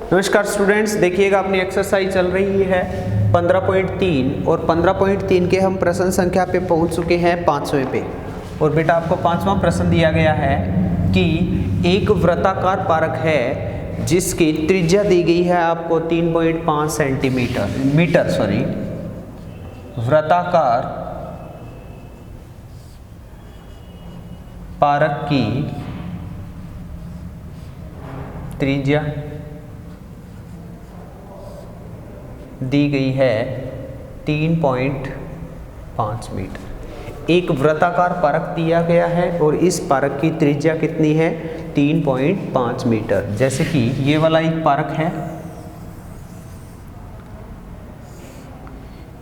नमस्कार स्टूडेंट्स, देखिएगा अपनी एक्सरसाइज चल रही है 15.3 और 15.3 के हम प्रश्न संख्या पे पहुंच चुके हैं 5वें पे। और बेटा आपको 5वां प्रश्न दिया गया है कि एक वृत्ताकार पारक है जिसकी त्रिज्या दी गई है आपको 3.5 सेंटीमीटर वृत्ताकार पारक की त्रिज्या दी गई है 3.5 मीटर। एक वृत्ताकार पारक दिया गया है और इस पारक की त्रिज्या कितनी है 3.5 मीटर। जैसे कि ये वाला एक पारक है,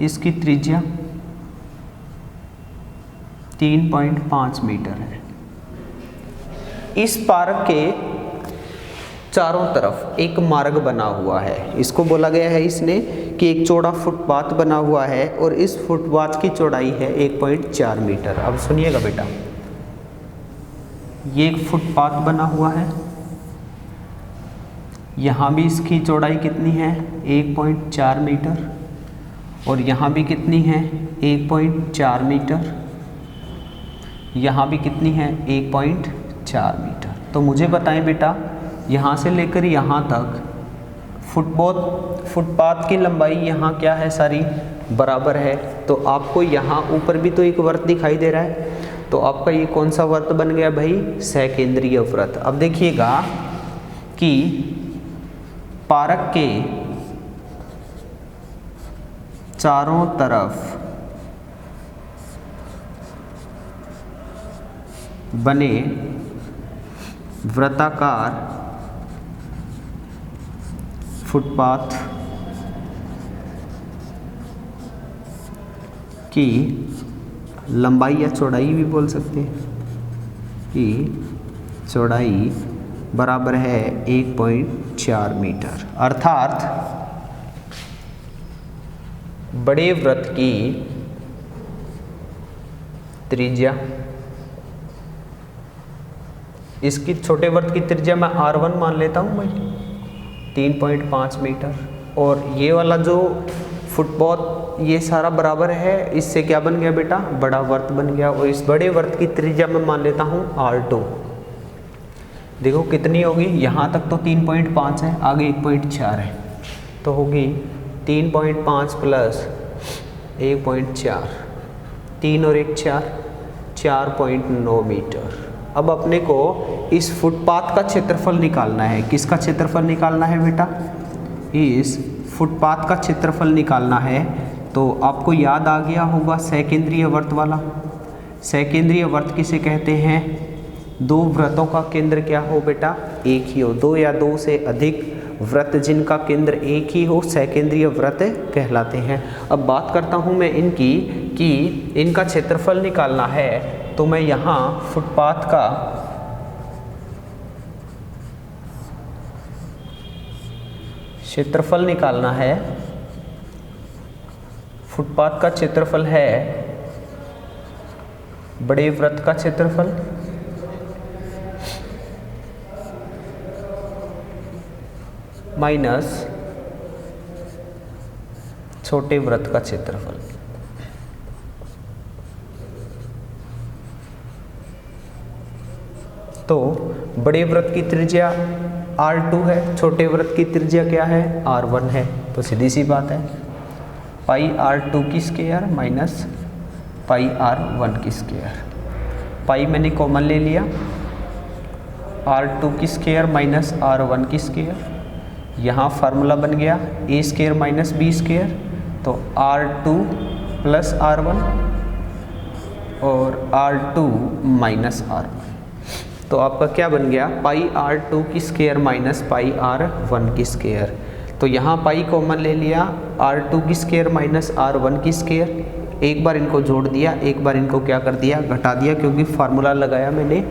इसकी त्रिज्या 3.5 मीटर है। इस पार्क के चारों तरफ एक मार्ग बना हुआ है। इसको बोला गया है इसने कि एक चौड़ा फुटपाथ बना हुआ है और इस फुटपाथ की चौड़ाई है 1.4 मीटर। अब सुनिएगा बेटा, ये एक फुटपाथ बना हुआ है, यहाँ भी इसकी चौड़ाई कितनी है 1.4 मीटर और यहाँ भी कितनी है 1.4 मीटर, यहाँ भी कितनी है 1.4 मीटर। तो मुझे बताएं बेटा, यहाँ से लेकर यहाँ तक फुटपाथ की लंबाई यहाँ क्या है सारी बराबर है। तो आपको यहाँ ऊपर भी तो एक वृत्त दिखाई दे रहा है, तो आपका ये कौन सा वृत्त बन गया भाई, सकेंद्रीय वृत्त। अब देखिएगा कि पारक के चारों तरफ बने वृत्ताकार फुटपाथ की लंबाई या चौड़ाई भी बोल सकते हैं कि चौड़ाई बराबर है 1.4 मीटर। अर्थात बड़े वृत्त की त्रिज्या, इसकी छोटे वृत्त की त्रिज्या मैं R1 मान लेता हूँ भाई 3.5 मीटर, और ये वाला जो फुटपाथ ये सारा बराबर है, इससे क्या बन गया बेटा, बड़ा वृत्त बन गया। और इस बड़े वृत्त की त्रिज्या मैं मान लेता हूँ R2। देखो कितनी होगी, यहाँ तक तो 3.5 है, आगे 1.4 है, तो होगी 3.5 प्लस 1.4, 3 और 1 4, 4.9 मीटर। अब अपने को इस फुटपाथ का क्षेत्रफल निकालना है। किसका क्षेत्रफल निकालना है बेटा, इस फुटपाथ का क्षेत्रफल निकालना है। तो आपको याद आ गया होगा सकेंद्रीय वृत्त वाला। सकेंद्रीय वृत्त किसे कहते हैं, दो वृत्तों का केंद्र क्या हो बेटा, एक ही हो। दो या दो से अधिक वृत्त जिनका केंद्र एक ही हो सकेंद्रीय वृत्त कहलाते हैं। अब बात करता हूँ मैं इनकी कि इनका क्षेत्रफल निकालना है, तो मैं यहाँ फुटपाथ का क्षेत्रफल निकालना है। फुटपाथ का क्षेत्रफल है बड़े वृत्त का क्षेत्रफल माइनस छोटे वृत्त का क्षेत्रफल। तो बड़े वृत्त की त्रिज्या R2 है, छोटे वृत्त की त्रिज्या क्या है R1 है। तो सीधी सी बात है पाई R2 की स्क्वायर माइनस पाई R1 की स्क्वायर। पाई मैंने कॉमन ले लिया, R2 की स्क्वायर माइनस R1 की स्क्वायर। यहाँ फार्मूला बन गया a square minus b square, तो R2 प्लस R1 और R2 माइनस R1। तो आपका क्या बन गया, पाई R2 की स्क्वायर माइनस पाई R1 की स्क्वायर। तो यहाँ पाई कॉमन ले लिया, R2 की स्क्वायर माइनस R1 की स्क्वायर। एक बार इनको जोड़ दिया, एक बार इनको क्या कर दिया, घटा दिया, क्योंकि फार्मूला लगाया मैंने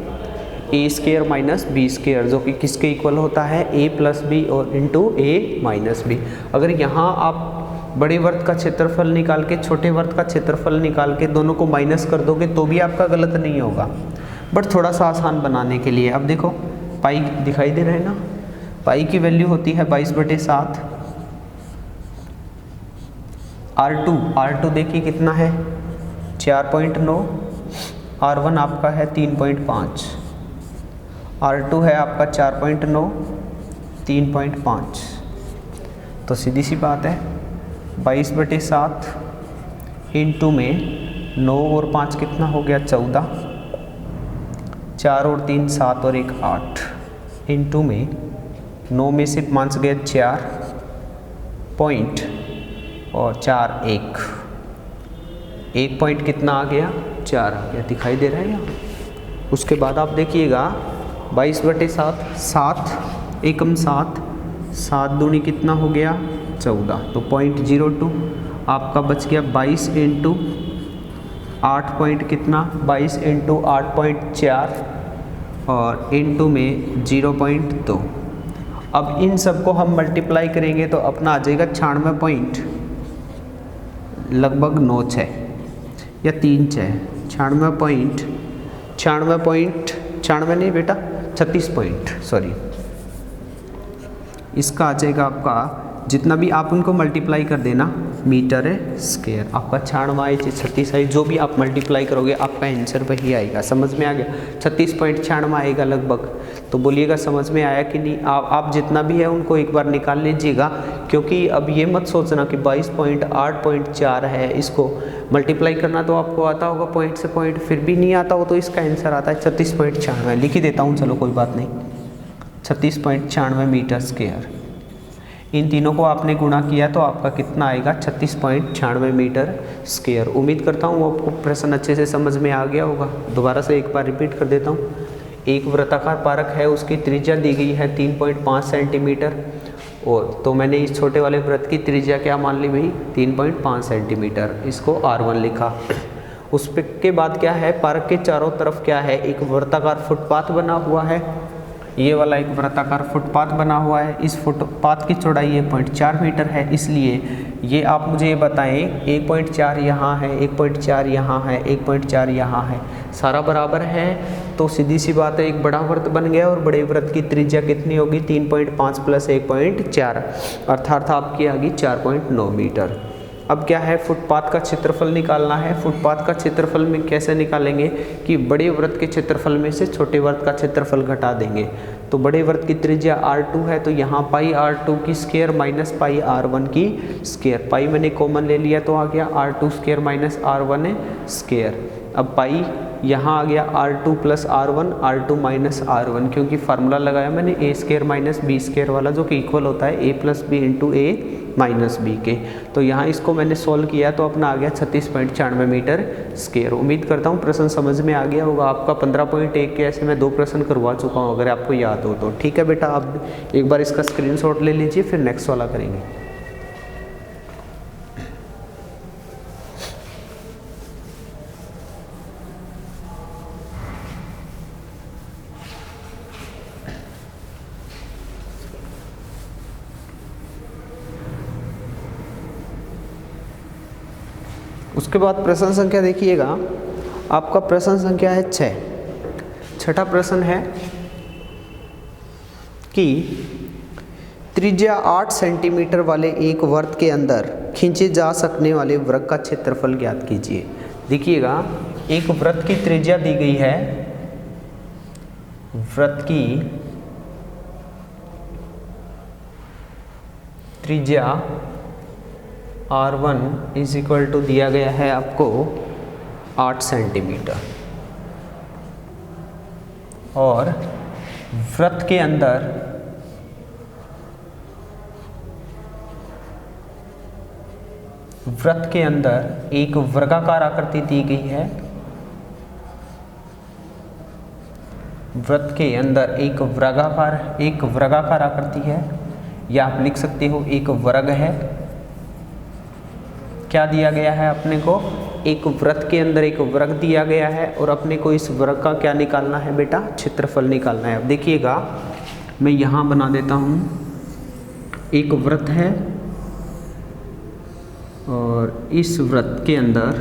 a square minus b square, जो कि किसके इक्वल होता है a प्लस बी और इंटू a माइनस बी। अगर यहाँ आप बड़े वर्त का क्षेत्रफल निकाल के छोटे वर्त का क्षेत्रफल निकाल के दोनों को माइनस कर दोगे तो भी आपका गलत नहीं होगा, बट थोड़ा सा आसान बनाने के लिए। अब देखो पाई दिखाई दे रहे हैं ना, पाई की वैल्यू होती है 22/7। R2 देखिए कितना है 4.9, R1 आपका है 3.5, R2 है आपका 4.9, 3.5। तो सीधी सी बात है 22/7 इंटू में 9 और 5 कितना हो गया 14, 4 और 3 7 और 1 8, इंटू में 9 में से 5 गया 4 पॉइंट और 4 1 पॉइंट कितना आ गया 4 आ गया, दिखाई दे रहा है यहाँ। उसके बाद आप देखिएगा 22/7 7 एकम 7, 7 दूनी कितना हो गया 14, तो 0.02 आपका बच गया 22 इंटू 8 पॉइंट कितना 22 इंटू 8.4 और इंटू में 0.2। अब इन सबको हम मल्टीप्लाई करेंगे तो अपना आ जाएगा 96 पॉइंट लगभग 96 या 36, 96 नहीं बेटा 36 पॉइंट, सॉरी। इसका आ जाएगा आपका जितना भी आप उनको मल्टीप्लाई कर देना मीटर स्क्वायर, आपका 96 36 है, जो भी आप मल्टीप्लाई करोगे आपका आंसर वही आएगा। समझ में आ गया 36.96 आएगा लगभग। तो बोलिएगा समझ में आया कि नहीं। आप जितना भी है उनको एक बार निकाल लीजिएगा, क्योंकि अब ये मत सोचना कि 22.8.4 है, इसको मल्टीप्लाई करना तो आपको आता होगा पॉइंट से पॉइंट, फिर भी नहीं आता हो तो इसका आंसर आता है 36.96। लिख ही देता हूँ, चलो कोई बात नहीं, 36.96 मीटर स्क्वायर। इन तीनों को आपने गुणा किया तो आपका कितना आएगा 36.96 मीटर स्क्वायर। उम्मीद करता हूँ आपको प्रश्न अच्छे से समझ में आ गया होगा। दोबारा से एक बार रिपीट कर देता हूँ। एक वृत्ताकार पारक है, उसकी त्रिज्या दी गई है 3.5 सेंटीमीटर, और तो मैंने इस छोटे वाले वृत्त की त्रिज्या क्या मान ली भाई 3.5 सेंटीमीटर, इसको R1 लिखा। उस के बाद क्या है, पार्क के चारों तरफ क्या है, एक वृत्ताकार फुटपाथ बना हुआ है। ये वाला एक वृत्ताकार फुटपाथ बना हुआ है। इस फुटपाथ की चौड़ाई 1.4 मीटर है, इसलिए ये आप मुझे ये बताएं 1.4 यहाँ है, 1.4 यहाँ है, 1.4 यहाँ है, सारा बराबर है। तो सीधी सी बात है एक बड़ा वृत्त बन गया, और बड़े वृत्त की त्रिज्या कितनी होगी 3.5 प्लस 1.4 अर्थात आपकी आ गई 4.9 मीटर। अब क्या है, फुटपाथ का क्षेत्रफल निकालना है। फुटपाथ का क्षेत्रफल में कैसे निकालेंगे कि बड़े वृत्त के क्षेत्रफल में से छोटे वृत्त का क्षेत्रफल घटा देंगे। तो बड़े वृत्त की त्रिज्या R2 है, तो यहाँ पाई R2 की स्क्वायर माइनस पाई R1 की स्क्वायर, पाई मैंने कॉमन ले लिया तो आ गया R2 square minus R1 square. अब पाई यहाँ आ गया R2 plus R1, R2 minus R1, क्योंकि फार्मूला लगाया मैंने A square minus B square वाला, जो कि इक्वल होता है A plus B into A minus B के। तो यहाँ इसको मैंने सॉल्व किया तो अपना आ गया 36.96 मीटर स्क्वायर। उम्मीद करता हूँ प्रश्न समझ में आ गया होगा आपका। 15.1 के ऐसे मैं 2 प्रश्न करवा चुका हूँ, अगर आपको याद हो तो। ठीक है बेटा, आप एक बार इसका स्क्रीनशॉट ले लीजिए, फिर नेक्स्ट वाला करेंगे। उसके बाद प्रश्न संख्या देखिएगा, आपका प्रश्न संख्या है 6। छठा प्रश्न है कि त्रिज्या 8 सेंटीमीटर वाले एक वृत्त के अंदर खींचे जा सकने वाले वृत्त का क्षेत्रफल ज्ञात कीजिए। देखिएगा, एक वृत्त की त्रिज्या दी गई है, वृत्त की त्रिज्या R1 इज इक्वल टू दिया गया है आपको 8 सेंटीमीटर, और वृत्त के अंदर एक वर्गाकार आकृति दी गई है। वृत्त के अंदर एक वर्गाकार आकृति है, या आप लिख सकते हो एक वर्ग है। क्या दिया गया है अपने को, एक वृत्त के अंदर एक वर्ग दिया गया है, और अपने को इस वर्ग का क्या निकालना है बेटा, क्षेत्रफल निकालना है। अब देखिएगा, मैं यहाँ बना देता हूँ, एक वृत्त है और इस वृत्त के अंदर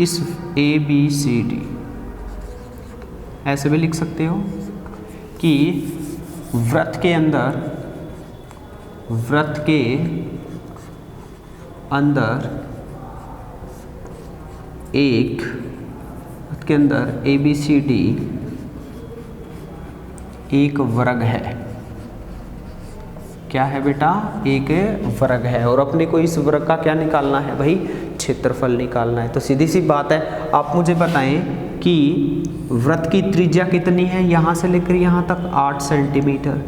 इस ABCD ऐसे भी लिख सकते हो कि वृत्त के अंदर एक वृत्त के अंदर ABCD एक वर्ग है। क्या है बेटा? एक वर्ग है। और अपने को इस वर्ग का क्या निकालना है भाई? क्षेत्रफल निकालना है। तो सीधी सी बात है, आप मुझे बताएं कि वृत्त की त्रिज्या कितनी है? यहाँ से लेकर यहाँ तक 8 सेंटीमीटर।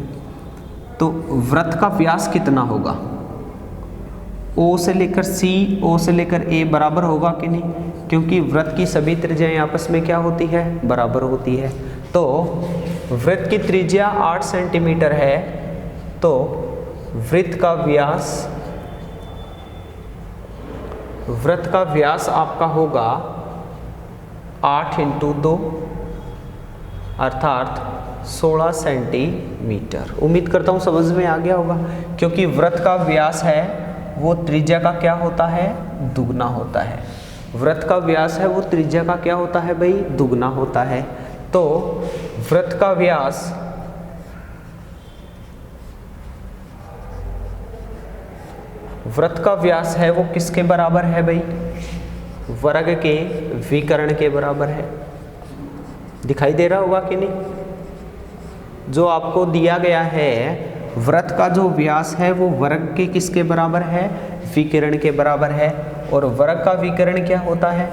तो वृत्त का व्यास कितना होगा? O से लेकर C, O से लेकर A बराबर होगा कि नहीं? क्योंकि वृत्त की सभी त्रिज्याएं आपस में क्या होती है? बराबर होती है। तो वृत्त की त्रिज्या 8 सेंटीमीटर है, तो वृत्त का व्यास आपका होगा 8 × 2 अर्थात 16 सेंटीमीटर। उम्मीद करता हूँ समझ में आ गया होगा, क्योंकि वृत्त का व्यास है वो त्रिज्या का क्या होता है? दुगना होता है। वृत्त का व्यास है वो त्रिज्या का क्या होता है भाई? दुगना होता है। तो वृत्त का व्यास है वो किसके बराबर है भाई? वर्ग के विकर्ण के बराबर है। दिखाई दे रहा होगा कि नहीं? जो आपको दिया गया है, वृत्त का जो व्यास है वो वर्ग के किसके बराबर है? विकर्ण के बराबर है। और वर्ग का विकर्ण क्या होता है?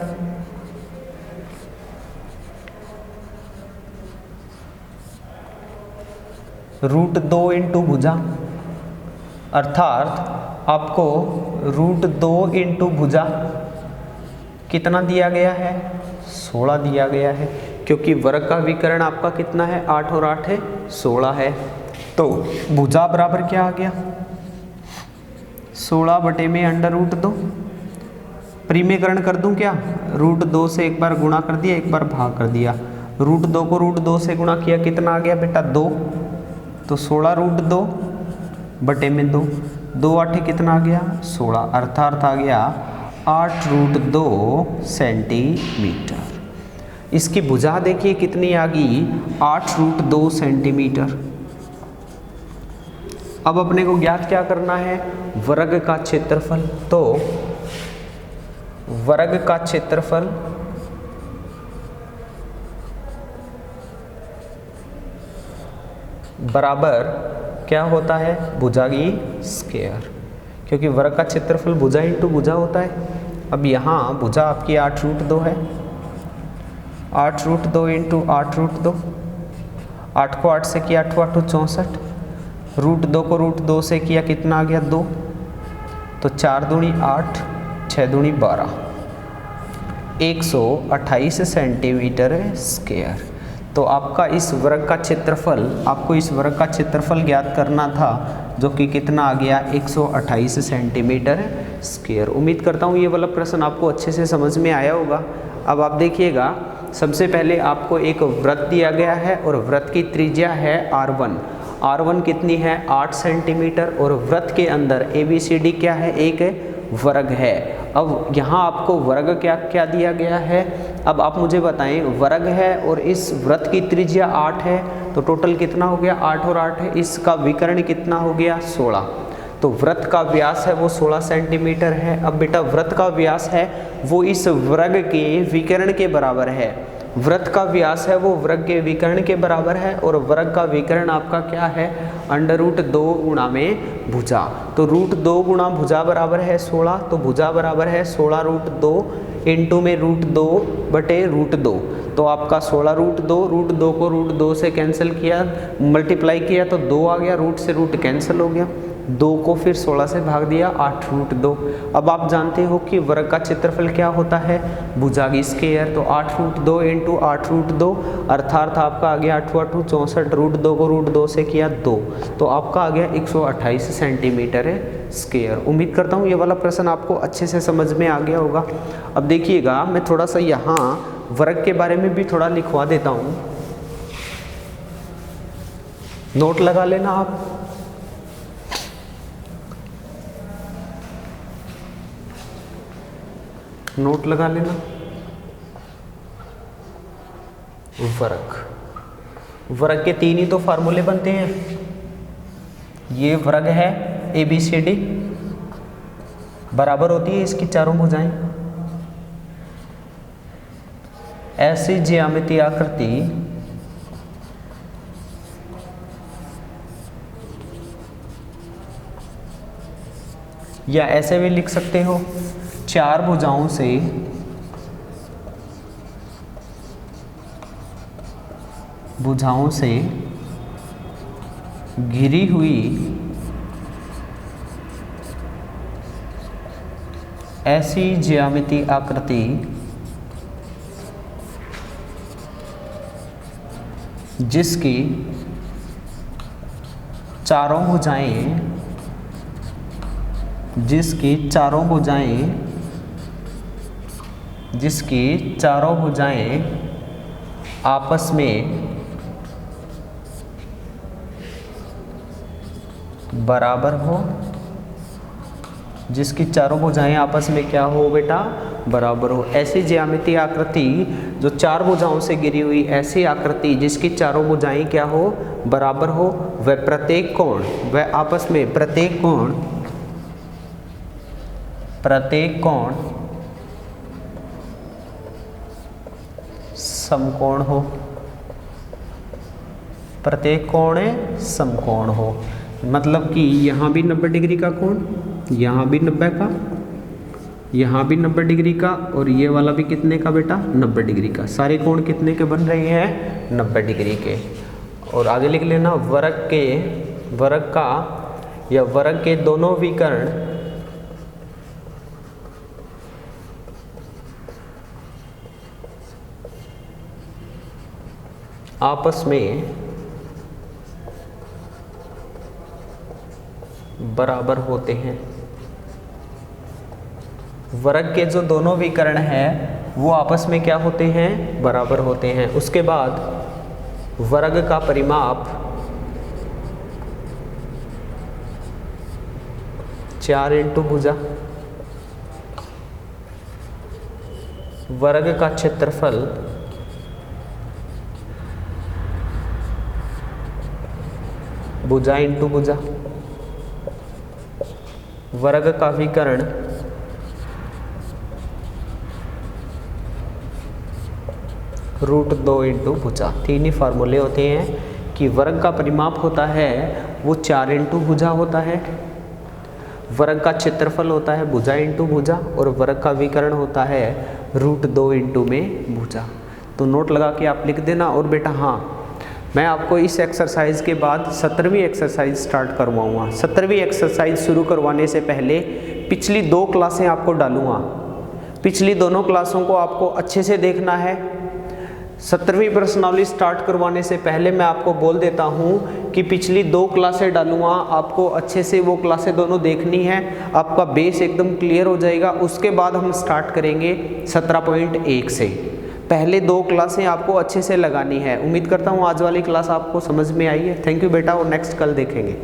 √2 × भुजा। अर्थात आपको √2 × भुजा कितना दिया गया है? 16 दिया गया है, क्योंकि वर्ग का विकर्ण आपका कितना है? 8 और 8 है 16 है। तो भुजा बराबर क्या आ गया? 16 बटे में √2। परिमेयकरण कर दूं क्या? √2 से एक बार गुणा कर दिया, एक बार भाग कर दिया। √2 को √2 से गुणा किया, कितना आ गया बेटा? 2। तो 16 √2 बटे में 2, 2 8 कितना आ गया? 16, अर्थात आ गया 8 √2 सेंटीमीटर। इसकी भुजा देखिए कितनी आ गई? 8 √2 सेंटीमीटर। अब अपने को ज्ञात क्या करना है? वर्ग का क्षेत्रफल। तो वर्ग का क्षेत्रफल बराबर क्या होता है? भुजा की स्क्वायर, क्योंकि वर्ग का क्षेत्रफल भुजा इंटू भुजा होता है। अब यहाँ भुजा आपकी 8 √2 है, 8 √2 × 8 √2, 8 को 8 से किया 8 8 64, √2 को √2 से किया कितना आ गया? 2। तो 4 दूनी 8, 6 दूनी 12, 128 सेंटीमीटर स्क्वायर। तो आपका इस वर्ग का क्षेत्रफल, आपको इस वर्ग का क्षेत्रफल ज्ञात करना था, जो कि कितना आ गया? 128 सेंटीमीटर स्क्वायर। उम्मीद करता हूँ ये वाला प्रश्न आपको अच्छे से समझ में आया होगा। अब आप देखिएगा, सबसे पहले आपको एक वृत्त दिया गया है और वृत्त की त्रिज्या है R1। R1 कितनी है? 8 सेंटीमीटर। और वृत्त के अंदर ABCD क्या है? एक वर्ग है। अब यहाँ आपको वर्ग क्या क्या दिया गया है? अब आप मुझे बताएं, वर्ग है और इस वृत्त की त्रिज्या 8 है, तो टोटल कितना हो गया? 8 और 8 है। इसका विकर्ण कितना हो गया? 16। तो वृत्त का व्यास है वो 16 सेंटीमीटर है। अब बेटा वृत्त का व्यास है वो इस वर्ग के विकर्ण के बराबर है। वृत्त का व्यास है वो वर्ग के विकर्ण के बराबर है, और वर्ग का विकर्ण आपका क्या है? √2 गुणा में भुजा। तो √2 गुणा भुजा बराबर है 16, तो भुजा बराबर है 16 √2 इंटू में √2 बटे √2। तो आपका 16 √2 को √2 से कैंसिल किया, मल्टीप्लाई किया तो 2 आ गया, रूट से रूट कैंसिल हो गया, 2 को फिर 16 से भाग दिया, 8 √2। अब आप जानते हो कि वर्ग का क्षेत्रफल क्या होता है? भुजा की स्क्वायर। तो 8 √2 इंटू 8 √2 अर्थात आपका आ गया 8 8 64, √2 को √2 से किया 2, तो आपका आ गया 128 सेंटीमीटर स्क्वायर। उम्मीद करता हूँ ये वाला प्रश्न आपको अच्छे से समझ में आ गया होगा। अब देखिएगा, मैं थोड़ा सा यहाँ वर्ग के बारे में भी थोड़ा लिखवा देता हूँ, नोट लगा लेना आप। नोट लगा लेना। वर्ग। वर्ग के 3 ही तो फार्मूले बनते हैं। ये वर्ग है ABCD, बराबर होती है इसकी चारों भुजाएं। ऐसी ज्यामितीय आकृति या ऐसे भी लिख सकते हो, 4 भुजाओं से घिरी हुई ऐसी ज्यामितीय आकृति जिसकी चारों भुजाएं आपस में बराबर हो, जिसकी चारों भुजाएं आपस में क्या हो बेटा, बराबर हो। ऐसी ज्यामितीय आकृति जो 4 भुजाओं से घिरी हुई ऐसी आकृति जिसकी चारों भुजाएं क्या हो, बराबर हो, वह प्रत्येक कोण समकोण हो। प्रत्येक कोण समकोण हो, मतलब कि यहाँ भी 90 डिग्री का कोण, यहाँ भी 90 का, यहाँ भी 90 डिग्री का, और ये वाला भी कितने का बेटा, 90 डिग्री का। सारे कोण कितने के बन रहे हैं, 90 डिग्री के। और आगे लिख लेना, वर्ग के दोनों विकर्ण आपस में बराबर होते हैं। वर्ग के जो दोनों विकर्ण हैं वो आपस में क्या होते हैं, बराबर होते हैं। उसके बाद वर्ग का परिमाप 4 इंटू भुजा, वर्ग का क्षेत्रफल भुजा इंटू भुजा, वर्ग का विकर्ण √2 इंटू भुजा। 3 ही फार्मूले होते हैं कि वर्ग का परिमाप होता है वो 4 इंटू भुजा होता है, वर्ग का क्षेत्रफल होता है भुजा इंटू भुजा, और वर्ग का विकर्ण होता है √2 इंटू में भुजा। तो नोट लगा के आप लिख देना। और बेटा हाँ, मैं आपको इस एक्सरसाइज के बाद 17वीं एक्सरसाइज स्टार्ट करवाऊँगा। 17वीं एक्सरसाइज शुरू करवाने से पहले पिछली 2 क्लासें आपको डालूँगा। पिछली दोनों क्लासों को आपको अच्छे से देखना है। 17वीं प्रश्नावली स्टार्ट करवाने से पहले मैं आपको बोल देता हूँ कि पिछली 2 क्लासें डालूँगा, आपको अच्छे से वो क्लासें दोनों देखनी है, आपका बेस एकदम क्लियर हो जाएगा। उसके बाद हम स्टार्ट करेंगे 17.1 से। पहले 2 क्लासें आपको अच्छे से लगानी है। उम्मीद करता हूँ आज वाली क्लास आपको समझ में आई है। थैंक यू बेटा, और नेक्स्ट कल देखेंगे।